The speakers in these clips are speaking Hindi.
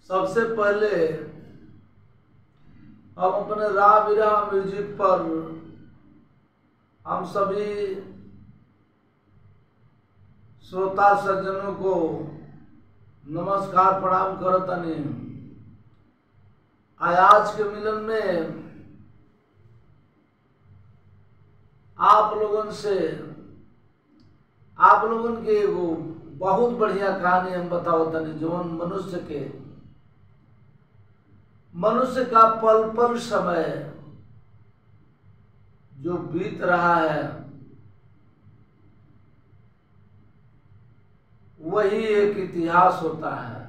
सबसे पहले हम अपने राह बिरहा म्यूजिक पर हम सभी श्रोता सज्जनों को नमस्कार प्रणाम करतनी। आज के मिलन में आप लोगन के एगो बहुत बढ़िया कहानी हम बतावतनी। जवन मनुष्य का पल पल समय जो बीत रहा है वही एक इतिहास होता है।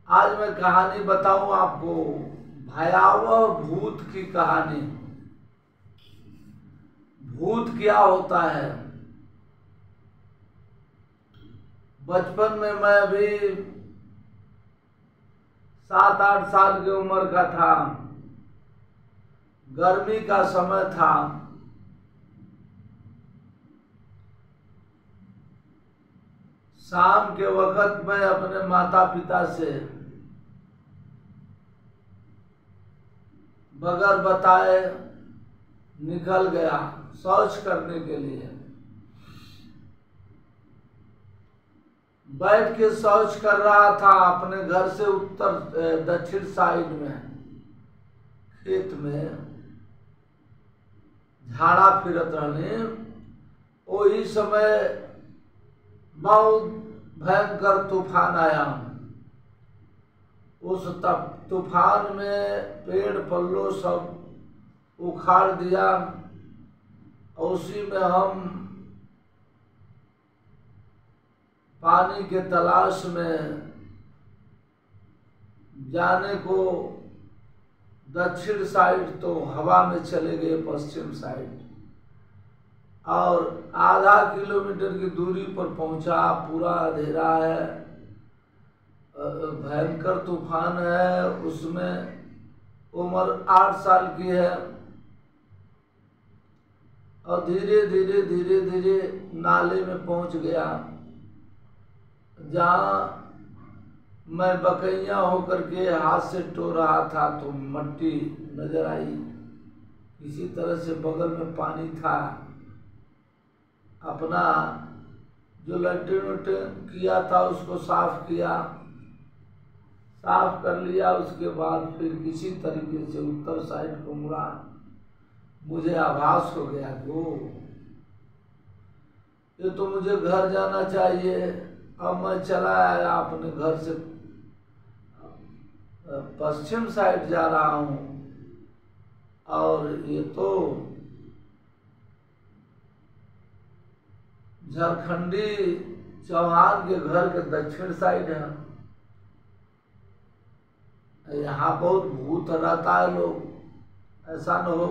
आज मैं कहानी बताऊं आपको, भयावह भूत की कहानी। भूत क्या होता है? बचपन में मैं अभी 7-8 साल की उम्र का था। गर्मी का समय था। शाम के वक्त मैं अपने माता पिता से बगैर बताए निकल गया शौच करने के लिए। बैठ के शौच कर रहा था अपने घर से दक्षिण साइड में खेत में झाड़ा फिरत रहने। वही समय बहुत भयंकर तूफान आया। उस तूफान में पेड़ पल्लो सब उखाड़ दिया। उसी में हम पानी के तलाश में जाने को दक्षिण साइड तो हवा में चले गए पश्चिम साइड, और आधा किलोमीटर की दूरी पर पहुंचा। पूरा अंधेरा है, भयंकर तूफान है। उसमें उम्र 8 साल की है और धीरे धीरे नाले में पहुंच गया, जहाँ मैं बकैया होकर के हाथ से टो रहा था तो मट्टी नजर आई। किसी तरह से बगल में पानी था। अपना जो लैट्रिन किया था उसको साफ किया, साफ कर लिया। उसके बाद फिर किसी तरीके से उत्तर साइड को मुड़ा। मुझे आभास हो गया ये तो मुझे घर जाना चाहिए। अब मैं चला आया अपने घर से पश्चिम साइड जा रहा हूँ, और ये तो झारखंडी चौहान के घर के दक्षिण साइड है। यहाँ बहुत भूत रहता है लोग, ऐसा न हो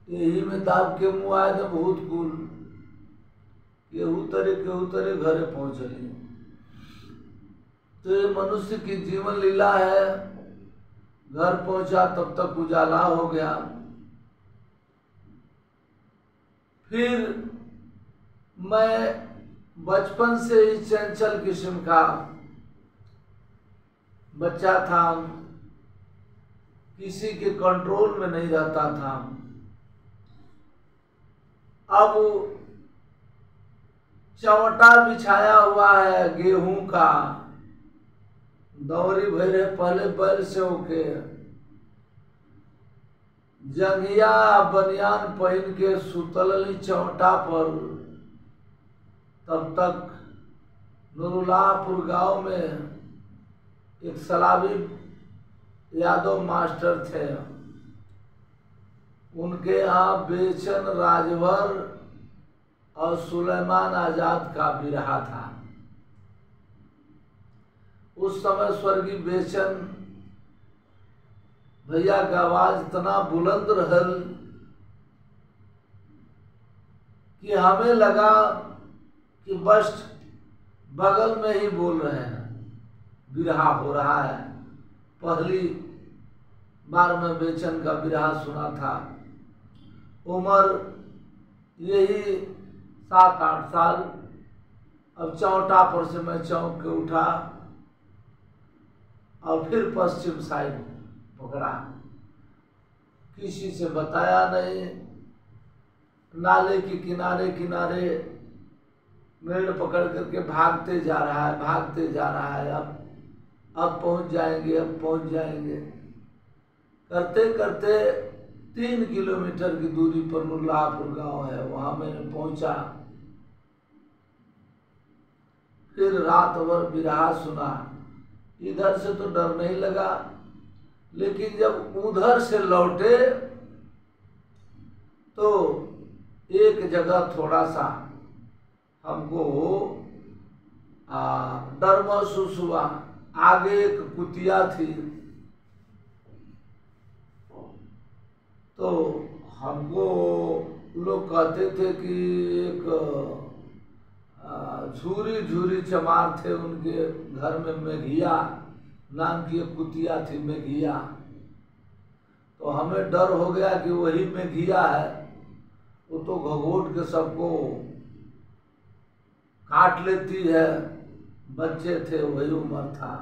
यही में दाब के मुँह आए थे भूत कुल। केहू तरे घरे पहुंचली। तो ये मनुष्य की जीवन लीला है। घर पहुंचा तब तक उजाला हो गया। फिर मैं बचपन से ही चंचल किस्म का बच्चा था, किसी के कंट्रोल में नहीं रहता था। अब चवटा बिछाया हुआ है गेहूं का, दौरी भरे पहले बैल से होके, जंघिया बनियान पहन के सुतलली चवटा पर। तब तक नुरुल्लापुर गांव में एक सलाबी यादव मास्टर थे। उनके यहाँ बेचन राजभर और सुलेमान आजाद का बिरहा था। उस समय स्वर्गीय बेचन भैया का आवाज इतना बुलंद रहल कि हमें लगा कि बस बगल में ही बोल रहे हैं, बिरहा हो रहा है। पहली बार मैं बेचन का बिरहा सुना था। उम्र यही 7-8 साल। अब चौटा पर से मैं चौंक के उठा और फिर पश्चिम साइड पकड़ा। किसी से बताया नहीं। नाले के किनारे किनारे मेड़ पकड़ करके भागते जा रहा है, भागते जा रहा है। अब पहुंच जाएंगे, अब पहुंच जाएंगे। करते करते 3 किलोमीटर की दूरी पर मुल्लापुर गांव है, वहां मैंने पहुंचा। फिर रात भर बिरहा सुना। इधर से तो डर नहीं लगा, लेकिन जब उधर से लौटे तो एक जगह थोड़ा सा हमको डर महसूस हुआ। आगे एक कुतिया थी, तो हमको लोग कहते थे कि एक झूरी झूरी चमार थे, उनके घर में मेघिया नाम की एक कुतिया थी, मेघिया। तो हमें डर हो गया कि वही मेघिया है। वो तो घगोट के सबको काट लेती है। बच्चे थे, वही उम्र था।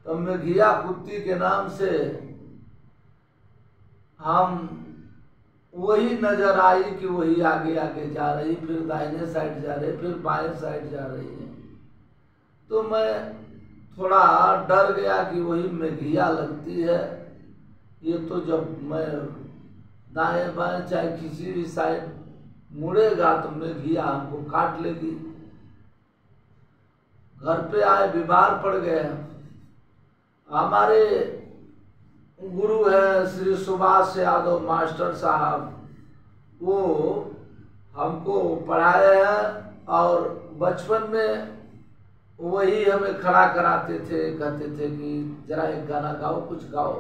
तो मेघिया कुत्ती के नाम से हम वही नजर आई कि वही आगे आगे जा रही, फिर दाहिने साइड जा रही, फिर बाएं साइड जा रही है। तो मैं थोड़ा डर गया कि वही मेघिया लगती है। ये तो जब मैं दाएं बाएं चाहे किसी भी साइड मुड़ेगा तो मेघिया हमको काट लेगी। घर पे आए, बीमार पड़ गए। हमारे गुरु है श्री सुभाष यादव मास्टर साहब, वो हमको पढ़ाए हैं और बचपन में वही हमें खड़ा कराते थे, कहते थे कि जरा एक गाना गाओ, कुछ गाओ।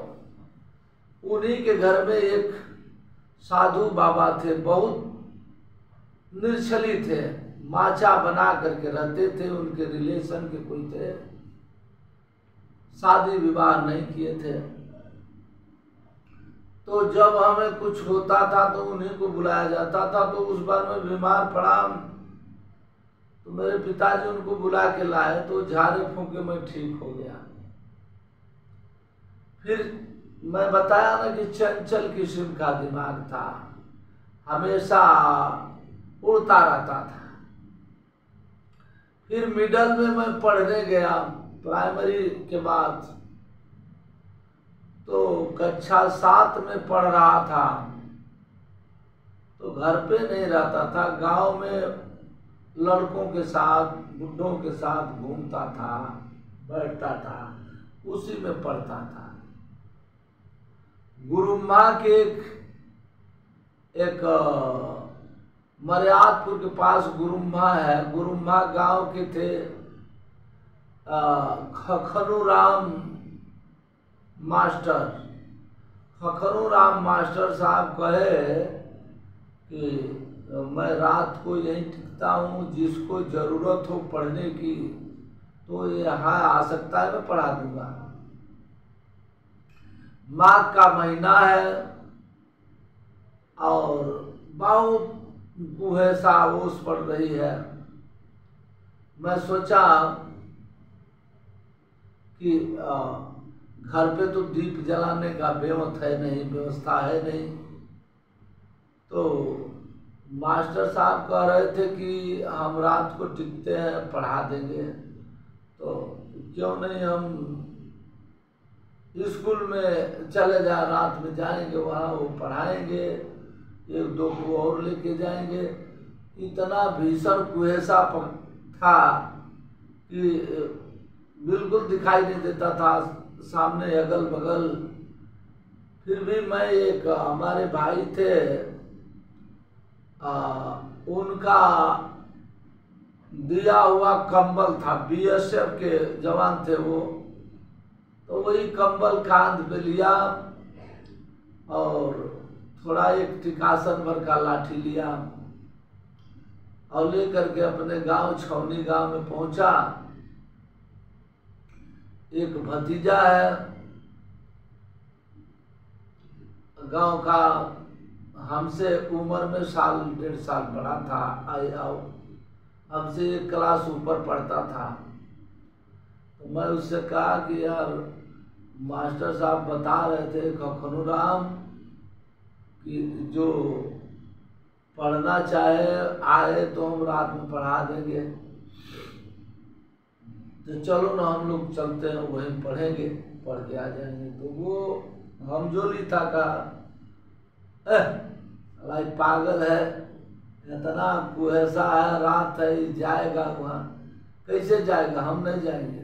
उन्हीं के घर में एक साधु बाबा थे, बहुत निर्छली थे, माचा बना करके रहते थे। उनके रिलेशन के कोई थे, शादी विवाह नहीं किए थे। तो जब हमें कुछ होता था तो उन्हीं को बुलाया जाता था। तो उस बार मैं बीमार पड़ा, तो मेरे पिताजी उनको बुला के लाए, तो झाड़े फूके मैं ठीक हो गया। फिर मैं बताया ना कि चंचल किस्म का दिमाग था, हमेशा उड़ता रहता था। फिर मिडल में मैं पढ़ने गया, प्राइमरी के बाद। तो कक्षा 7 में पढ़ रहा था, तो घर पे नहीं रहता था, गांव में लड़कों के साथ, बुड्ढों के साथ घूमता था, बैठता था, उसी में पढ़ता था। गुरुम्मा के एक मर्यादपुर के पास गुरुम्मा है, गुरुम्मा गांव के थे। खखनूराम मास्टर, खखनूराम मास्टर साहब कहे कि मैं रात को यहीं टिकता हूँ, जिसको जरूरत हो पढ़ने की तो यहाँ आ सकता है, मैं पढ़ा दूंगा। माघ का महीना है और बहुत कुहेसा ओस पड़ रही है। मैं सोचा कि घर पे तो दीप जलाने का व्यवस्था है नहीं। तो मास्टर साहब कह रहे थे कि हम रात को टिकते हैं, पढ़ा देंगे। तो क्यों नहीं हम स्कूल में चले जाए, रात में जाएंगे वहाँ, वो पढ़ाएंगे, 1-2 को और लेके जाएंगे। इतना भीषण कुहेसा था कि बिल्कुल दिखाई नहीं देता था सामने अगल बगल। फिर भी मैं, एक हमारे भाई थे, उनका दिया हुआ कंबल था, बीएसएफ के जवान थे वो, तो वही कंबल कांध पे लिया और थोड़ा एक टिकासन भर का लाठी लिया और लेकर के अपने गांव, छौनी गांव में पहुंचा। एक भतीजा है गांव का, हमसे उम्र में 1.5 साल बड़ा था। हमसे एक क्लास ऊपर पढ़ता था। तो मैं उससे कहा कि यार मास्टर साहब बता रहे थे खनुराम कि जो पढ़ना चाहे आए तो हम रात में पढ़ा देंगे, तो चलो ना हम लोग चलते हैं वहीं पढ़ेंगे, पढ़ के आ जाएंगे। तो वो हमजोली था का अलाई पागल है, इतना कुहैसा है, रात है, जाएगा वहाँ, कैसे जाएगा, हम नहीं जाएंगे।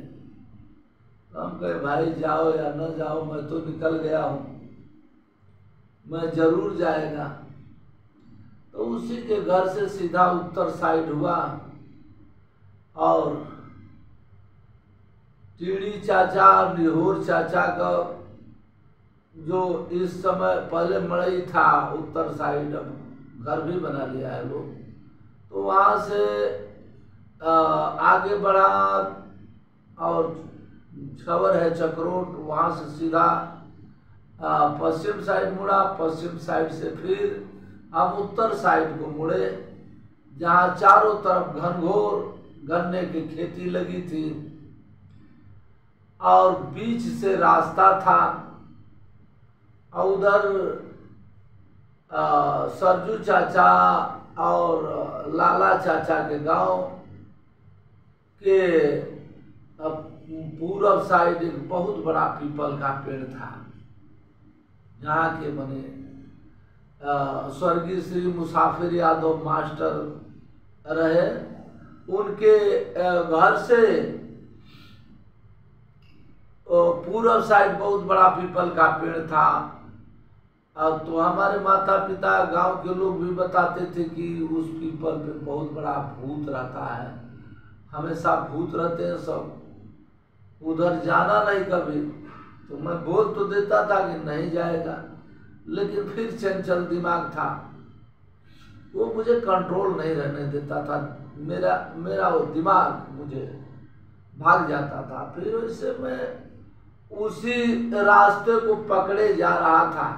तो हम कहे भाई जाओ या न जाओ, मैं तो निकल गया हूँ, मैं जरूर जाएगा। तो उसी के घर से सीधा उत्तर साइड हुआ और टीडी चाचा और निहोर चाचा का जो इस समय पहले मड़ई था उत्तर साइड, अब घर भी बना लिया है लोग, तो वहाँ से आगे बढ़ा और खबर है चक्रोट, वहाँ से सीधा पश्चिम साइड मुड़ा, पश्चिम साइड से फिर हम उत्तर साइड को मुड़े, जहाँ चारों तरफ घनघोर गन्ने की खेती लगी थी और बीच से रास्ता था। और उधर सरजू चाचा और लाला चाचा के गांव के पूरब साइड एक बहुत बड़ा पीपल का पेड़ था, जहाँ के बने स्वर्गीय श्री मुसाफिर यादव मास्टर रहे, उनके घर से पूरब साइड बहुत बड़ा पीपल का पेड़ था। तो हमारे माता पिता गांव के लोग भी बताते थे कि उस पीपल पे बहुत बड़ा भूत रहता है, हमेशा भूत रहते हैं सब, उधर जाना नहीं कभी। तो मैं बोल तो देता था कि नहीं जाएगा, लेकिन फिर चंचल दिमाग था, वो मुझे कंट्रोल नहीं रहने देता था, मेरा वो दिमाग मुझे भाग जाता था। फिर उससे मैं उसी रास्ते को पकड़े जा रहा था,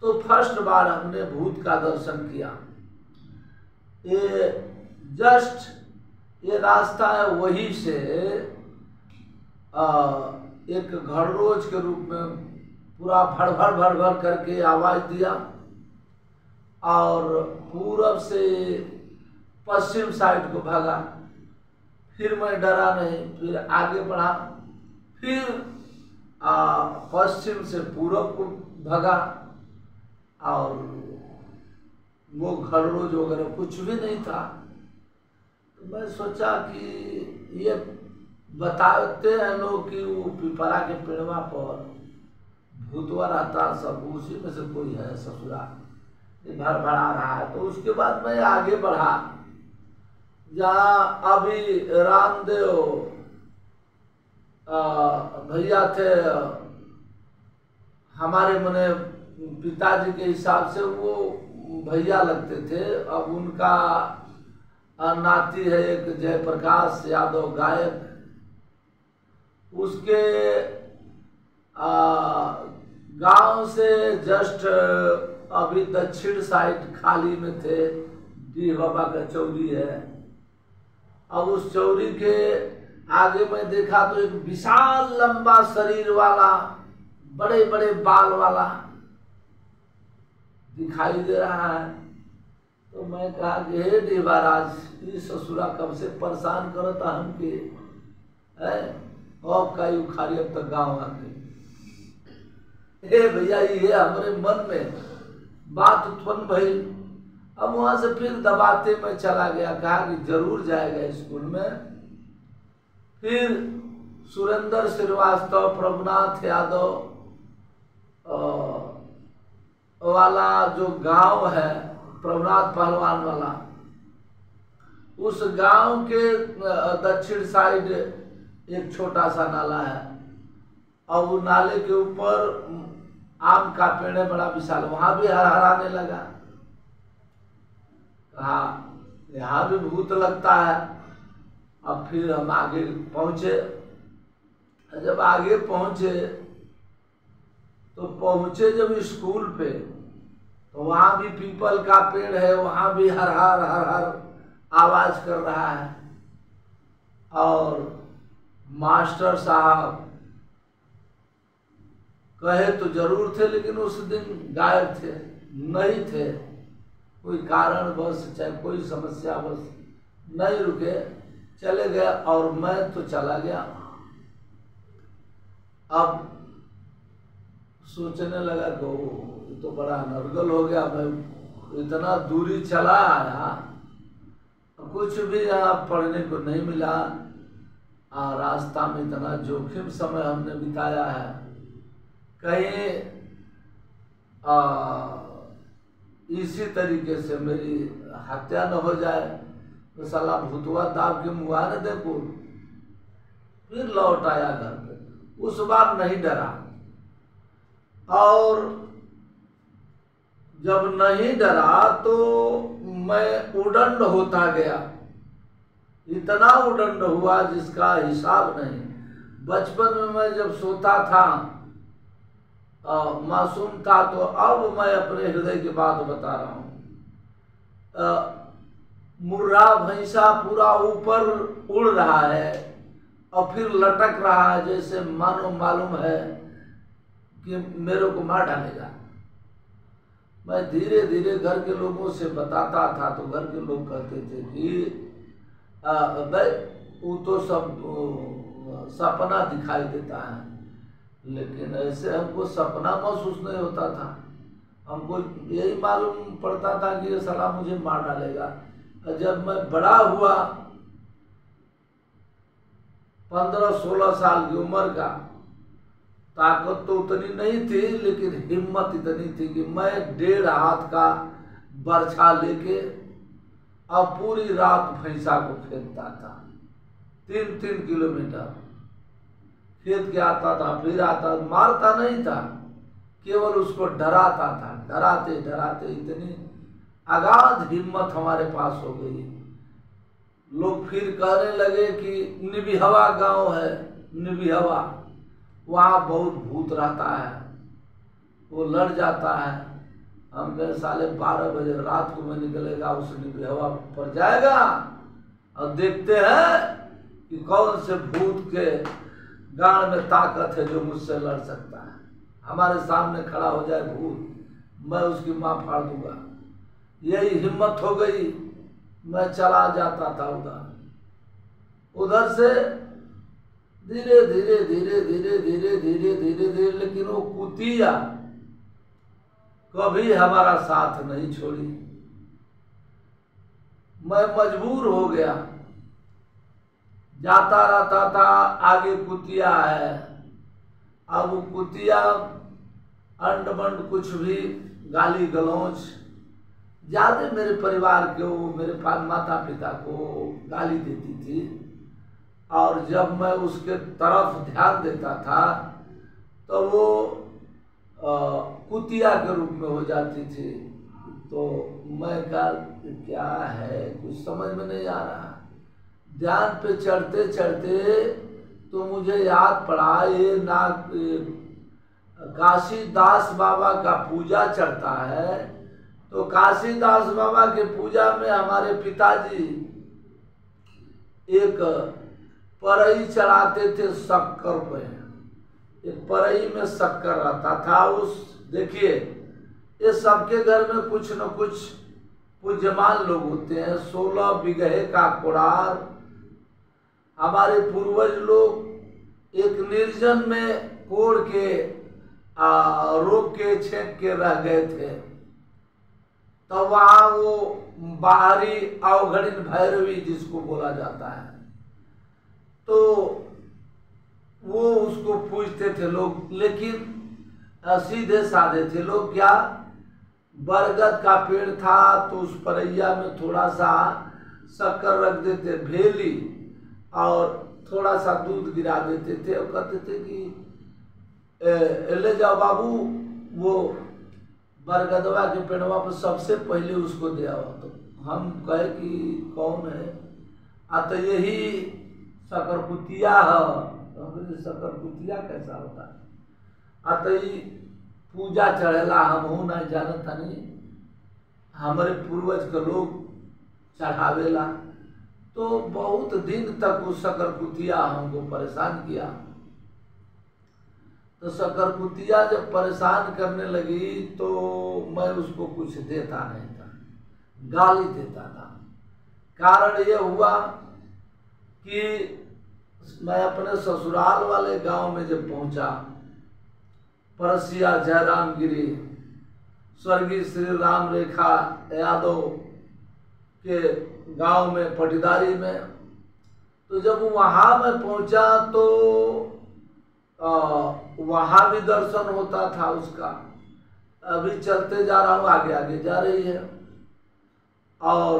तो फर्स्ट बार हमने भूत का दर्शन किया। ये जस्ट ये रास्ता है, वही से एक घड़रोज के रूप में पूरा भड़ भड़ करके आवाज दिया और पूरब से पश्चिम साइड को भागा। फिर मैं डरा नहीं, फिर आगे बढ़ा, फिर पश्चिम से पूरब को भागा और वो घड़रोज वगैरह कुछ भी नहीं था। तो मैं सोचा कि ये बताते हैं लोग कि वो पिपरा के पेड़वा पर भूतवा रहता, सब उसी में से कोई है ससुरा, भड़बड़ा रहा है। तो उसके बाद मैं आगे बढ़ा, जहाँ अभी रामदेव भैया थे हमारे, मने पिताजी के हिसाब से वो भैया लगते थे। अब उनका नाती है एक जयप्रकाश यादव गायक, उसके गांव से जस्ट अभी दक्षिण साइड खाली में थे, डी बाबा का चौरी है। अब उस चौरी के आगे में देखा तो एक विशाल लंबा शरीर वाला, बड़े बड़े बाल वाला दिखाई दे रहा है। तो मैं कहा कि हे देवाराज, ये ससुरा कब से परेशान करता हमके है, अब का उखाड़ी अब तक गाँव आके। हे भैया, ये हमारे मन में बात उत्पन्न भई। अब वहां से फिर दबाते में चला गया, कहा कि जरूर जाएगा स्कूल में। फिर सुरेंद्र श्रीवास्तव, प्रभुनाथ यादव वाला जो गांव है, प्रभुनाथ पहलवान वाला, उस गांव के दक्षिण साइड एक छोटा सा नाला है और वो नाले के ऊपर आम का पेड़ है बड़ा विशाल, वहां भी हरहराने लगा। हाँ, यहाँ भी भूत लगता है। अब फिर हम आगे पहुंचे। जब आगे पहुंचे तो पहुंचे जब स्कूल पे, तो वहां भी पीपल का पेड़ है, वहां भी हर हर आवाज कर रहा है। और मास्टर साहब कहे तो जरूर थे, लेकिन उस दिन गायब थे, नहीं थे। कोई कारणवश चाहे कोई समस्या बस नहीं रुके, चले गए और मैं तो चला गया। अब सोचने लगा कि ये तो बड़ा अनर्गल हो गया, मैं इतना दूरी चला आया, कुछ भी यहाँ पढ़ने को नहीं मिला। रास्ता में इतना जोखिम समय हमने बिताया है, कहीं इसी तरीके से मेरी हत्या न हो जाए तो साला भूतवा दाब के मुआ न देखो। फिर लौट आया घर पे। उस बार नहीं डरा, और जब नहीं डरा तो मैं उदंड होता गया। इतना उदंड हुआ जिसका हिसाब नहीं। बचपन में मैं जब सोता था, मासूम था, तो अब मैं अपने हृदय की बात बता रहा हूँ। मुर्रा भैंसा पूरा ऊपर उड़ रहा है और फिर लटक रहा है, जैसे मानो मालूम है कि मेरे को मार डालेगा। मैं धीरे धीरे घर के लोगों से बताता था, तो घर के लोग कहते थे कि भाई वो तो सब सपना दिखाई देता है। लेकिन ऐसे हमको सपना महसूस नहीं होता था, हमको यही मालूम पड़ता था कि ये साला मुझे मार डालेगा। जब मैं बड़ा हुआ, 15-16 साल की उम्र का, ताकत तो उतनी नहीं थी, लेकिन हिम्मत इतनी थी कि मैं 1.5 हाथ का बर्छा लेके और पूरी रात भैंसा को खेलता था। 3-3 किलोमीटर खेत के आता था, फिर आता, मारता नहीं था, केवल उसको डराता था। डराते डराते इतनी अगाध हिम्मत हमारे पास हो गई। लोग फिर कहने लगे कि निबिहवा गांव है, निबिहवा, वहाँ बहुत भूत रहता है, वो लड़ जाता है। हम कहे साले 12 बजे रात को मैं निकलेगा, उस निबिहवा पर जाएगा और देखते हैं कि कौन से भूत के गाड़ में ताकत है जो मुझसे लड़ सकता है। हमारे सामने खड़ा हो जाए भूत, मैं उसकी माँ फाड़ दूंगा। यही हिम्मत हो गई, मैं चला जाता था उधर से धीरे धीरे धीरे धीरे धीरे धीरे धीरे धीरे, लेकिन वो कुतिया कभी हमारा साथ नहीं छोड़ी। मैं मजबूर हो गया, जाता रहता था, आगे कुतिया है। अब वो कुतिया अंड बंड कुछ भी गाली गलौज ज्यादा मेरे परिवार को, मेरे माता पिता को गाली देती थी। और जब मैं उसके तरफ ध्यान देता था तो वो कुतिया के रूप में हो जाती थी। तो मैं क्या है, कुछ समझ में नहीं आ रहा। ध्यान पे चढ़ते चढ़ते तो मुझे याद पड़ा, ये काशीदास बाबा का पूजा चढ़ता है। तो काशीदास बाबा के पूजा में हमारे पिताजी एक परई चढ़ाते थे शक्कर पे। एक परई में शक्कर रहता था। उस देखिए, ये सबके घर में कुछ न कुछ पूज्यमान लोग होते हैं। 16 बीघे का कुड़ार हमारे पूर्वज लोग एक निर्जन में कोड़ के रोक के छेक के रह गए थे। तो वहाँ वो बाहरी अवघड़िन भैरवी जिसको बोला जाता है, तो वो उसको पूजते थे लोग। लेकिन सीधे साधे थे लोग। क्या, बरगद का पेड़ था तो उस परैया में थोड़ा सा शक्कर रख देते, भेली, और थोड़ा सा दूध गिरा देते थे और कहते थे कि ले जाओ बाबू, वो बरगदवा के पेड़वा पर सबसे पहले उसको दे आओ। तो हम कहे कि कौन है? तो यही शकरपुतिया है। शकरपुतिया कैसा होता है? तो पूजा चढ़ेला, हम हूँ नहीं जानता नहीं, हमारे पूर्वज के लोग चढ़ावेला। तो बहुत दिन तक उस शकरपुतिया हमको परेशान किया। तो शकरपुतिया जब परेशान करने लगी तो मैं उसको कुछ देता नहीं था, गाली देता था। कारण ये हुआ कि मैं अपने ससुराल वाले गांव में जब पहुंचा, परसिया जयराम गिरी स्वर्गीय श्री राम रेखा यादव के गांव में पटीदारी में, तो जब वहां मैं पहुंचा तो वहां भी दर्शन होता था उसका। अभी चलते जा रहा हूँ, आगे आगे जा रही है और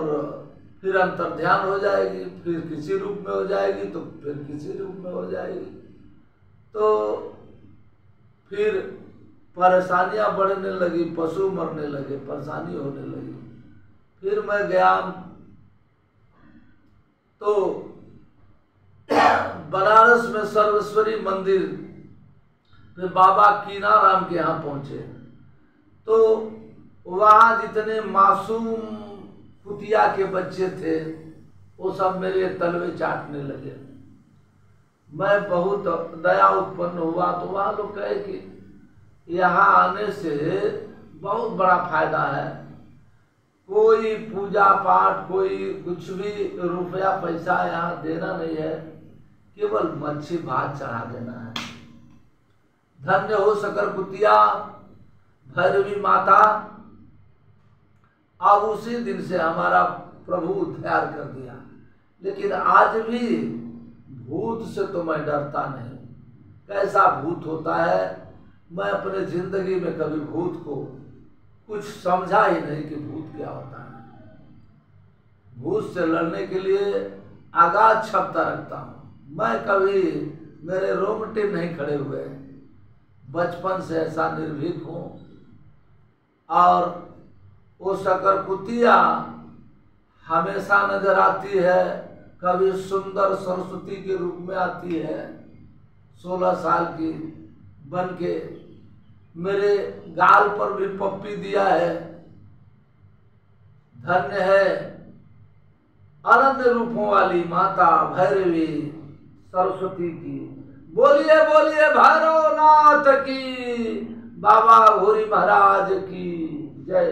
फिर अंतर्ध्यान हो जाएगी, फिर किसी रूप में हो जाएगी, तो फिर किसी रूप में हो जाएगी। तो फिर परेशानियां बढ़ने लगी, पशु मरने लगे, परेशानी होने लगी। फिर मैं गया तो बनारस में सर्वेश्वरी मंदिर, फिर बाबा कीनाराम के यहाँ पहुंचे। तो वहाँ जितने मासूम कुतिया के बच्चे थे वो सब मेरे तलवे चाटने लगे। मैं बहुत दया उत्पन्न हुआ। तो वहाँ लोग कहे कि यहाँ आने से बहुत बड़ा फायदा है, कोई पूजा पाठ, कोई कुछ भी रुपया पैसा यहाँ देना नहीं है, केवल मच्छी भात चढ़ा देना है। धन्य हो शकरपुतिया भैरवी माता। अब उसी दिन से हमारा प्रभु उद्धार कर दिया। लेकिन आज भी भूत से तो मैं डरता नहीं। कैसा भूत होता है, मैं अपने जिंदगी में कभी भूत को कुछ समझा ही नहीं कि भूत क्या होता है। भूत से लड़ने के लिए आगाध क्षमता रखता हूँ। मैं कभी, मेरे रोंगटे नहीं खड़े हुए, बचपन से ऐसा निर्भीक हूँ। और वो शकरपुतिया हमेशा नजर आती है, कभी सुंदर सरस्वती के रूप में आती है, 16 साल की बन के। मेरे गाल पर भी पप्पी दिया है। धन्य है अनंत रूपों वाली माता भैरवी सरस्वती की। बोलिए बोलिए भैरवनाथ की, बाबा भूरी महाराज की जय।